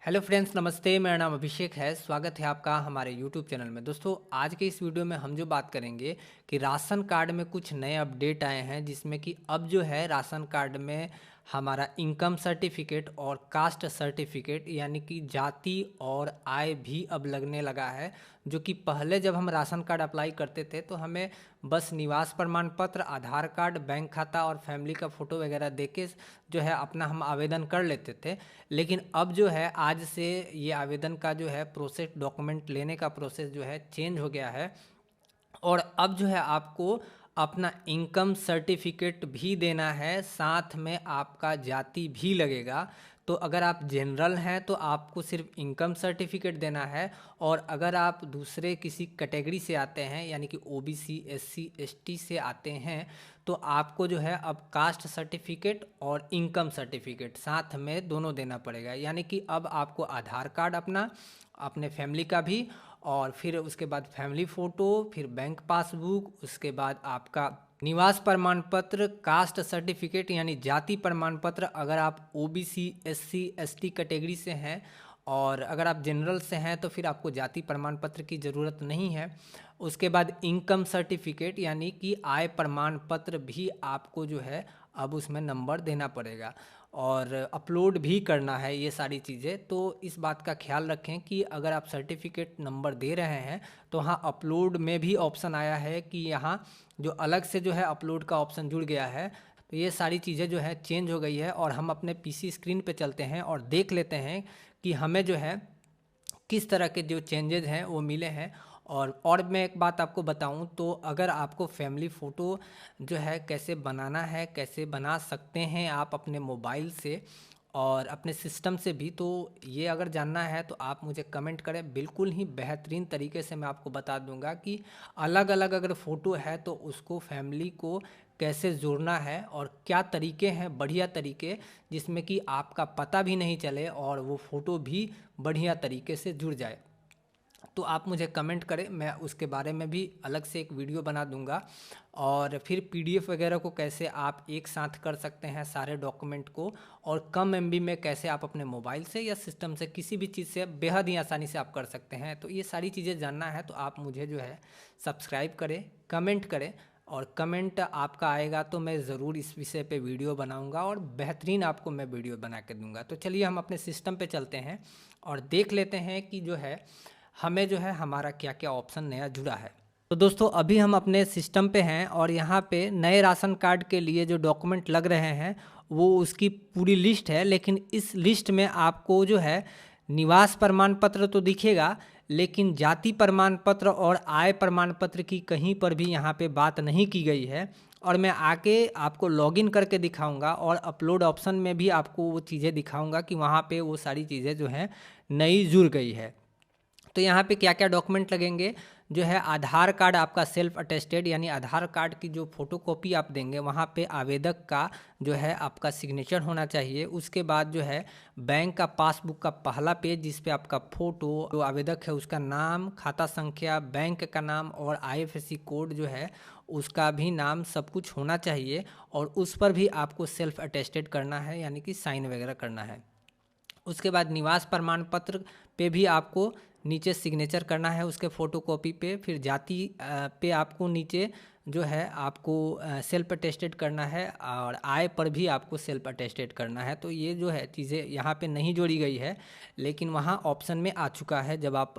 Hello friends, नमस्ते। मेरा नाम अभिषेक है। स्वागत है आपका हमारे यूट्यूब चैनल में। दोस्तों, आज के इस वीडियो में हम जो बात करेंगे कि राशन कार्ड में कुछ नए अपडेट आए हैं, जिसमें कि अब जो है राशन कार्ड में हमारा इनकम सर्टिफिकेट और कास्ट सर्टिफिकेट यानी कि जाति और आय भी अब लगने लगा है। जो कि पहले जब हम राशन कार्ड अप्लाई करते थे तो हमें बस निवास प्रमाण पत्र, आधार कार्ड, बैंक खाता और फैमिली का फ़ोटो वगैरह देके जो है अपना हम आवेदन कर लेते थे। लेकिन अब जो है आज से ये आवेदन का जो है प्रोसेस, डॉक्यूमेंट लेने का प्रोसेस जो है चेंज हो गया है। और अब जो है आपको अपना इनकम सर्टिफिकेट भी देना है, साथ में आपका जाति भी लगेगा। तो अगर आप जनरल हैं तो आपको सिर्फ इनकम सर्टिफिकेट देना है, और अगर आप दूसरे किसी कैटेगरी से आते हैं यानी कि ओबीसी, एससी, एसटी से आते हैं तो आपको जो है अब कास्ट सर्टिफिकेट और इनकम सर्टिफिकेट साथ में दोनों देना पड़ेगा। यानी कि अब आपको आधार कार्ड अपना, अपने फैमिली का भी, और फिर उसके बाद फैमिली फ़ोटो, फिर बैंक पासबुक, उसके बाद आपका निवास प्रमाण पत्र, कास्ट सर्टिफिकेट यानी जाति प्रमाण पत्र अगर आप ओबीसी, एससी, एसटी कैटेगरी से हैं, और अगर आप जनरल से हैं तो फिर आपको जाति प्रमाण पत्र की ज़रूरत नहीं है। उसके बाद इनकम सर्टिफिकेट यानी कि आय प्रमाण पत्र भी आपको जो है अब उसमें नंबर देना पड़ेगा और अपलोड भी करना है ये सारी चीज़ें। तो इस बात का ख्याल रखें कि अगर आप सर्टिफिकेट नंबर दे रहे हैं तो हाँ, अपलोड में भी ऑप्शन आया है कि यहाँ जो अलग से जो है अपलोड का ऑप्शन जुड़ गया है। तो ये सारी चीज़ें जो है चेंज हो गई है, और हम अपने पीसी स्क्रीन पे चलते हैं और देख लेते हैं कि हमें जो है किस तरह के जो चेंजेस हैं वो मिले हैं। और मैं एक बात आपको बताऊं तो अगर आपको फैमिली फ़ोटो जो है कैसे बनाना है, कैसे बना सकते हैं आप अपने मोबाइल से और अपने सिस्टम से भी, तो ये अगर जानना है तो आप मुझे कमेंट करें। बिल्कुल ही बेहतरीन तरीके से मैं आपको बता दूंगा कि अलग अलग अगर फ़ोटो है तो उसको फैमिली को कैसे जोड़ना है और क्या तरीके हैं बढ़िया तरीके, जिसमें कि आपका पता भी नहीं चले और वो फ़ोटो भी बढ़िया तरीके से जुड़ जाए। तो आप मुझे कमेंट करें, मैं उसके बारे में भी अलग से एक वीडियो बना दूंगा। और फिर पीडीएफ वगैरह को कैसे आप एक साथ कर सकते हैं सारे डॉक्यूमेंट को, और कम एमबी में कैसे आप अपने मोबाइल से या सिस्टम से किसी भी चीज़ से बेहद ही आसानी से आप कर सकते हैं। तो ये सारी चीज़ें जानना है तो आप मुझे जो है सब्सक्राइब करें, कमेंट करें, और कमेंट आपका आएगा तो मैं ज़रूर इस विषय पे वीडियो बनाऊंगा और बेहतरीन आपको मैं वीडियो बना के दूंगा। तो चलिए हम अपने सिस्टम पे चलते हैं और देख लेते हैं कि जो है हमें जो है हमारा क्या क्या ऑप्शन नया जुड़ा है। तो दोस्तों, अभी हम अपने सिस्टम पे हैं और यहाँ पे नए राशन कार्ड के लिए जो डॉक्यूमेंट लग रहे हैं वो उसकी पूरी लिस्ट है। लेकिन इस लिस्ट में आपको जो है निवास प्रमाण पत्र तो दिखेगा, लेकिन जाति प्रमाण पत्र और आय प्रमाण पत्र की कहीं पर भी यहाँ पे बात नहीं की गई है। और मैं आके आपको लॉगिन करके दिखाऊंगा और अपलोड ऑप्शन में भी आपको वो चीज़ें दिखाऊंगा कि वहाँ पे वो सारी चीज़ें जो हैं नई जुड़ गई है। तो यहाँ पे क्या क्या डॉक्यूमेंट लगेंगे, जो है आधार कार्ड आपका सेल्फ अटेस्टेड, यानी आधार कार्ड की जो फोटोकॉपी आप देंगे वहाँ पे आवेदक का जो है आपका सिग्नेचर होना चाहिए। उसके बाद जो है बैंक का पासबुक का पहला पेज, जिस पे आपका फ़ोटो, जो आवेदक है उसका नाम, खाता संख्या, बैंक का नाम और आईएफएससी कोड जो है उसका भी नाम, सब कुछ होना चाहिए। और उस पर भी आपको सेल्फ अटेस्टेड करना है, यानी कि साइन वगैरह करना है। उसके बाद निवास प्रमाण पत्र पे भी आपको नीचे सिग्नेचर करना है उसके फ़ोटोकॉपी पे। फिर जाति पे आपको नीचे जो है आपको सेल्फ अटेस्टेड करना है, और आय पर भी आपको सेल्फ अटेस्टेड करना है। तो ये जो है चीज़ें यहाँ पे नहीं जोड़ी गई है, लेकिन वहाँ ऑप्शन में आ चुका है। जब आप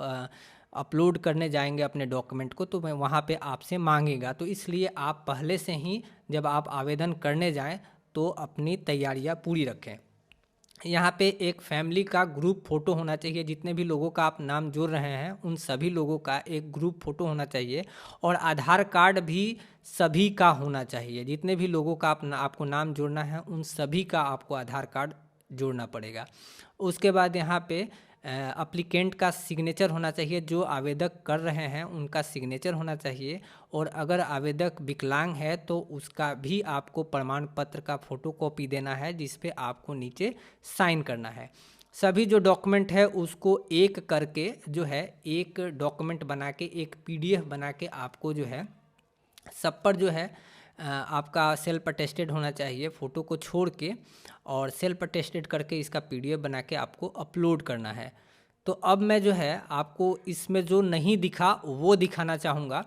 अपलोड करने जाएंगे अपने डॉक्यूमेंट को तो मैं वहाँ पे आपसे मांगेगा। तो इसलिए आप पहले से ही जब आप आवेदन करने जाएं तो अपनी तैयारियाँ पूरी रखें। यहाँ पे एक फैमिली का ग्रुप फ़ोटो होना चाहिए। जितने भी लोगों का आप नाम जोड़ रहे हैं उन सभी लोगों का एक ग्रुप फ़ोटो होना चाहिए, और आधार कार्ड भी सभी का होना चाहिए। जितने भी लोगों का आपको नाम जोड़ना है उन सभी का आपको आधार कार्ड जोड़ना पड़ेगा। उसके बाद यहाँ पे अप्लीकेंट का सिग्नेचर होना चाहिए, जो आवेदक कर रहे हैं उनका सिग्नेचर होना चाहिए। और अगर आवेदक विकलांग है तो उसका भी आपको प्रमाण पत्र का फ़ोटोकॉपी देना है, जिस पे आपको नीचे साइन करना है। सभी जो डॉक्यूमेंट है उसको एक करके जो है एक डॉक्यूमेंट बना के, एक पीडीएफ बना के आपको जो है सब पर जो है आपका सेल्फ अटेस्टेड होना चाहिए फ़ोटो को छोड़ के, और सेल्फ अटेस्टेड करके इसका PDF बना के आपको अपलोड करना है। तो अब मैं जो है आपको इसमें जो नहीं दिखा वो दिखाना चाहूँगा।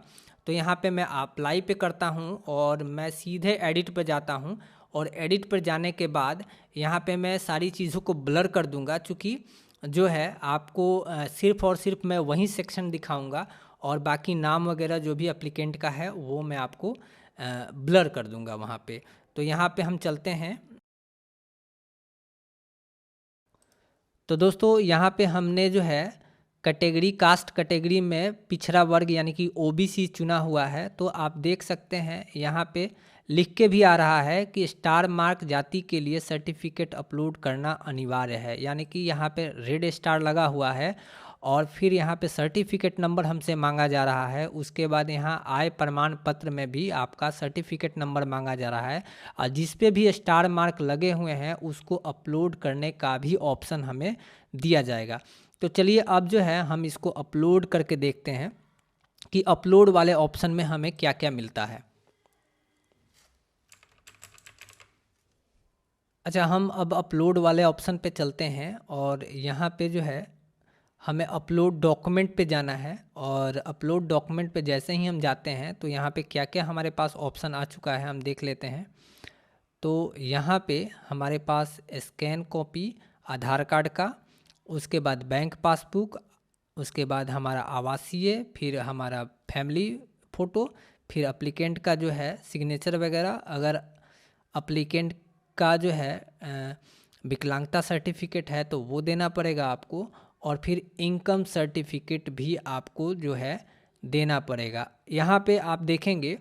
तो यहाँ पे मैं अप्लाई पे करता हूँ और मैं सीधे एडिट पे जाता हूँ, और एडिट पर जाने के बाद यहाँ पे मैं सारी चीज़ों को ब्लर कर दूँगा, चूँकि जो है आपको सिर्फ़ और सिर्फ मैं वही सेक्शन दिखाऊँगा, और बाकी नाम वगैरह जो भी एप्लीकेंट का है वो मैं आपको ब्लर कर दूँगा वहाँ पे। तो यहाँ पे हम चलते हैं। तो दोस्तों यहाँ पे हमने जो है कैटेगरी कास्ट कैटेगरी में पिछड़ा वर्ग यानी कि OBC चुना हुआ है। तो आप देख सकते हैं यहाँ पे लिख के भी आ रहा है कि स्टार मार्क जाति के लिए सर्टिफिकेट अपलोड करना अनिवार्य है, यानी कि यहाँ पे रेड स्टार लगा हुआ है। और फिर यहाँ पे सर्टिफिकेट नंबर हमसे मांगा जा रहा है। उसके बाद यहाँ आय प्रमाण पत्र में भी आपका सर्टिफिकेट नंबर मांगा जा रहा है, और जिस पे भी स्टार मार्क लगे हुए हैं उसको अपलोड करने का भी ऑप्शन हमें दिया जाएगा। तो चलिए अब जो है हम इसको अपलोड करके देखते हैं कि अपलोड वाले ऑप्शन में हमें क्या क्या मिलता है। अच्छा, हम अब अपलोड वाले ऑप्शन पे चलते हैं, और यहाँ पे जो है हमें अपलोड डॉक्यूमेंट पे जाना है। और अपलोड डॉक्यूमेंट पे जैसे ही हम जाते हैं तो यहाँ पे क्या क्या हमारे पास ऑप्शन आ चुका है हम देख लेते हैं। तो यहाँ पे हमारे पास स्कैन कॉपी आधार कार्ड का, उसके बाद बैंक पासबुक, उसके बाद हमारा आवासीय, फिर हमारा फैमिली फ़ोटो, फिर अप्लीकेंट का जो है सिग्नेचर वगैरह, अगर अप्लीकेंट का जो है विकलांगता सर्टिफिकेट है तो वो देना पड़ेगा आपको, और फिर इनकम सर्टिफिकेट भी आपको जो है देना पड़ेगा। यहाँ पे आप देखेंगे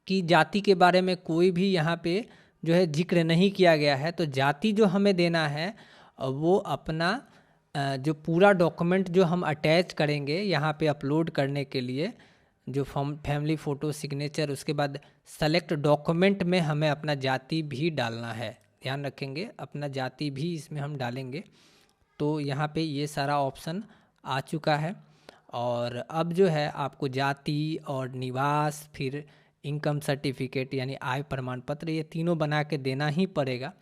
कि जाति के बारे में कोई भी यहाँ पे जो है जिक्र नहीं किया गया है। तो जाति जो हमें देना है वो अपना जो पूरा डॉक्यूमेंट जो हम अटैच करेंगे यहाँ पे अपलोड करने के लिए, जो फैमिली फ़ोटो, सिग्नेचर, उसके बाद सेलेक्ट डॉक्यूमेंट में हमें अपना जाति भी डालना है। ध्यान रखेंगे अपना जाति भी इसमें हम डालेंगे। तो यहाँ पे ये सारा ऑप्शन आ चुका है, और अब जो है आपको जाति और निवास, फिर इनकम सर्टिफिकेट यानी आय प्रमाण पत्र, ये तीनों बना के देना ही पड़ेगा,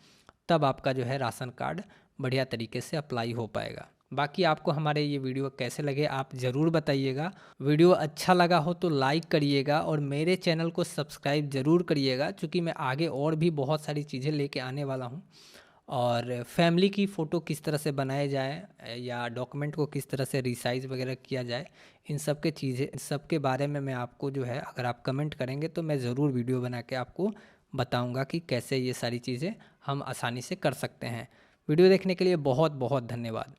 तब आपका जो है राशन कार्ड बढ़िया तरीके से अप्लाई हो पाएगा। बाकी आपको हमारे ये वीडियो कैसे लगे आप ज़रूर बताइएगा। वीडियो अच्छा लगा हो तो लाइक करिएगा, और मेरे चैनल को सब्सक्राइब ज़रूर करिएगा, क्योंकि मैं आगे और भी बहुत सारी चीज़ें लेके आने वाला हूँ। और फैमिली की फ़ोटो किस तरह से बनाए जाए या डॉक्यूमेंट को किस तरह से रिसाइज़ वगैरह किया जाए, इन सब के बारे में मैं आपको जो है, अगर आप कमेंट करेंगे तो मैं ज़रूर वीडियो बना के आपको बताऊंगा कि कैसे ये सारी चीज़ें हम आसानी से कर सकते हैं। वीडियो देखने के लिए बहुत बहुत धन्यवाद।